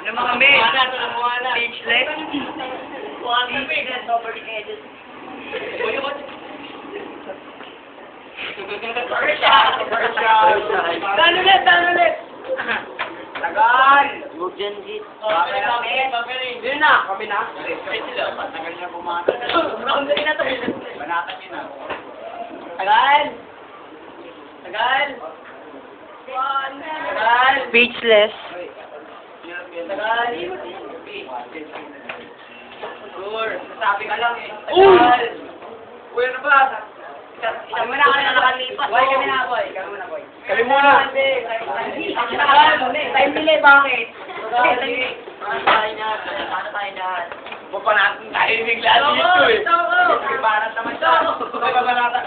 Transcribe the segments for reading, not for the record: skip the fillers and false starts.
Ng mga men. Speechless. Speechless over the edges. Saan ulit? Tagal! Burjan hit. Yun na! Kami na? Tagal niya bumata. Roundary na to. Banata niya na. Tagal! Speechless. Tagal! Sure, sabi ka lang eh. Tagal! Uy, ano ba? Isa mo na kami na nakalipas. Boy, kami na, boy. Kami muna. Time delay, bakit? Paano tayo na? Pa natin tayo bigla dito eh. Parang naman siya. Banata.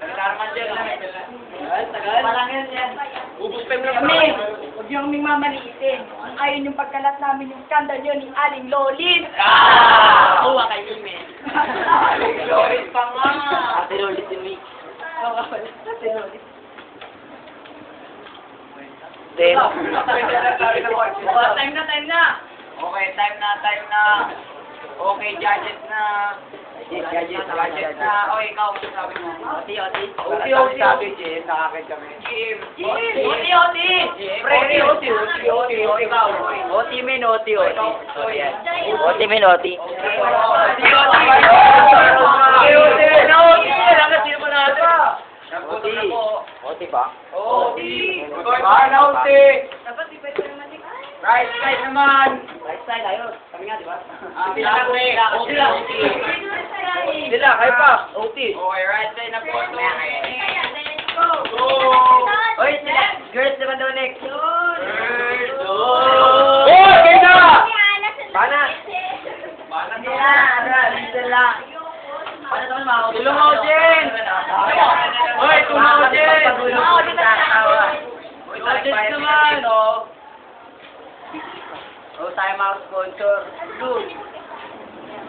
Nagkarman dyan lang. Tagal. Parang yan. Ubus time na Kami, huwag niyo kaming mamaliitin. Ayun yung pagkalat namin yung skandal yun ni Aling Lolis. Kuha kayo, men. Loris pa nga. Ate Lolis din week. Ate Lolis. Then, Time na. Okay, time na. Okay, gadget na. Gadget na. O, ikaw, ano sabi mo? Oti. Sabi, Jim, nakakit kami. Jim. Oti. Pre, oti. Ikaw. OT men, OT. OT men, OT. OT ba? Dapat iba ito naman ni Right side naman. Lifestyle, ayos. Kami nga, di ba? Sila, kayo pa. OT. Okay, right side na po. Oy, sila. Girls naman daw next. Oh, kayo na! Pana. Sila. Paano naman mga Tulong ako, Jen! Hoy, tulong ako, Jen! Budget naman. O, tayo mga sponsor.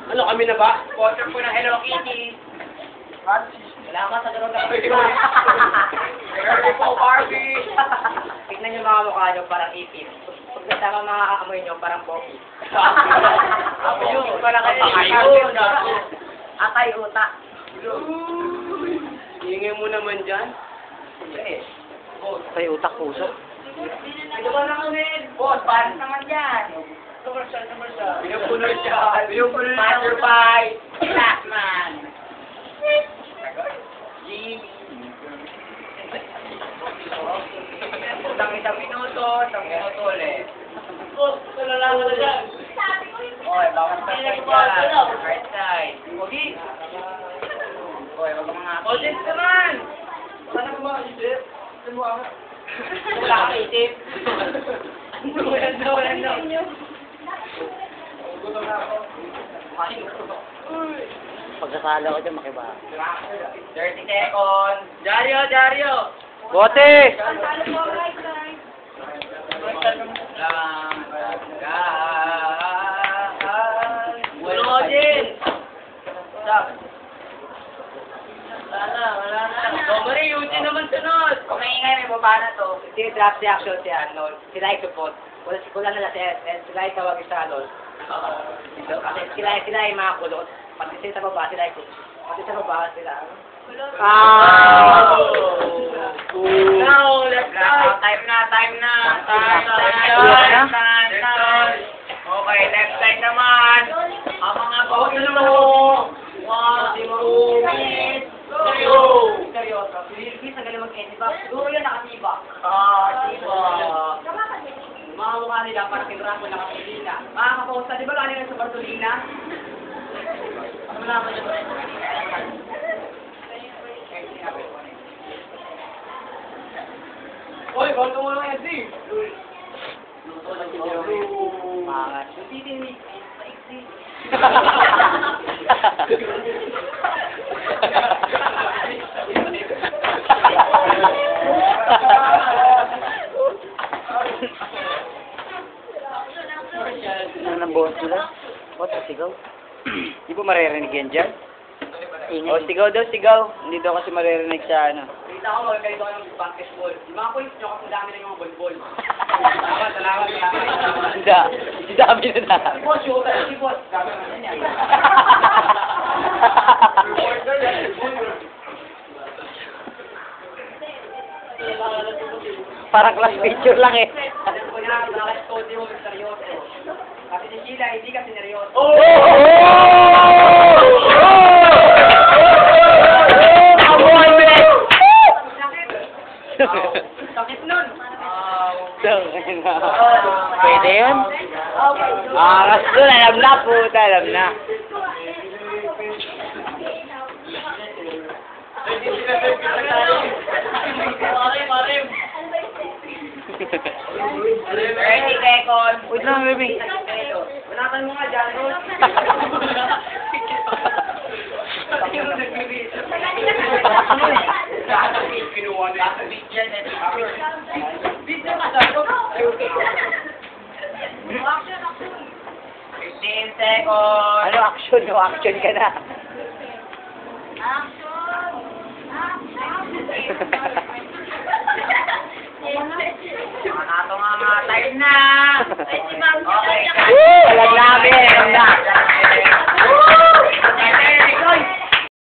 Ano, kami na ba? Sponsor po ng Hello Kitty. Salamat sa droga. Hello po, Barbie. Tignan yung mga mukha nyo, parang ipip. Pagkatama mga kaamoy nyo, parang poki. Yun, para kayo. Ayun. Atay utak. Hingin mo naman dyan. Ay, utak puso. Ito ba naman, men? Boss, paano naman yan? Pinupuno siya. Master by Blackman. Isang minuto ulit. Nalalaman na dyan. Okay, bawat side dyan. Right side. Pogi. Okay, wag mga Audience naman. Sana mo ba, isip? Wala kang isip. Wala. Pagkasala ko dyan, makiba. 30 seconds. Dario. Bote! Pantalo po, right side. Walang audience. Stop. Wala na. Mari, Eugene naman sunod. Kung maingay, may baba na to. Si draft reaction si Arnold. Sila ay support. Wala na si SS. Sila ay tawag sa Arnold. Kasi sila ay mga kulot. Pati sa baba, sila ay kulot. Pati sa baba, sila. Now, let's start. Time na. Okay, left side naman. Ang mga bawalo. 1, 2, 3, Seryoso. Si Wilkis, nagaling mag-edit ba? Siguro yun nakatibak. diba? Mga mukha nila parang kinrapo na kasulina. Mga kaposta, di ba galing na sa Bartolina? Ano mo naman yun? Oy, bago mo lang yan, Di. Pangat. Titinig. Paiksi. Ano ng buhos nila? What? Sigaw? Di ba maririnig yan dyan? O, sigaw daw, sigaw. Hindi daw kasi maririnig sa ano. Kita ko, magkalito ko ng basketball. Yung mga points nyo, kasi dami na yung mga ball-ball. Salamat. na. Dami na. Boss, yung tayo si boss. Dami na yan. Parang class picture lang eh. Kasi si Sheila, hindi kasi seryoso. Oh! Sakit nun. Pwede yun? Angas doon, alam na puta, alam na. Marim. 30 seconds. Wait lang, baby. Unakan mo nga dyan, Rose. Kinuha na yung bigyan na Video ka sa Rose. 15 seconds. Ano action? No action ka na. Action! Action!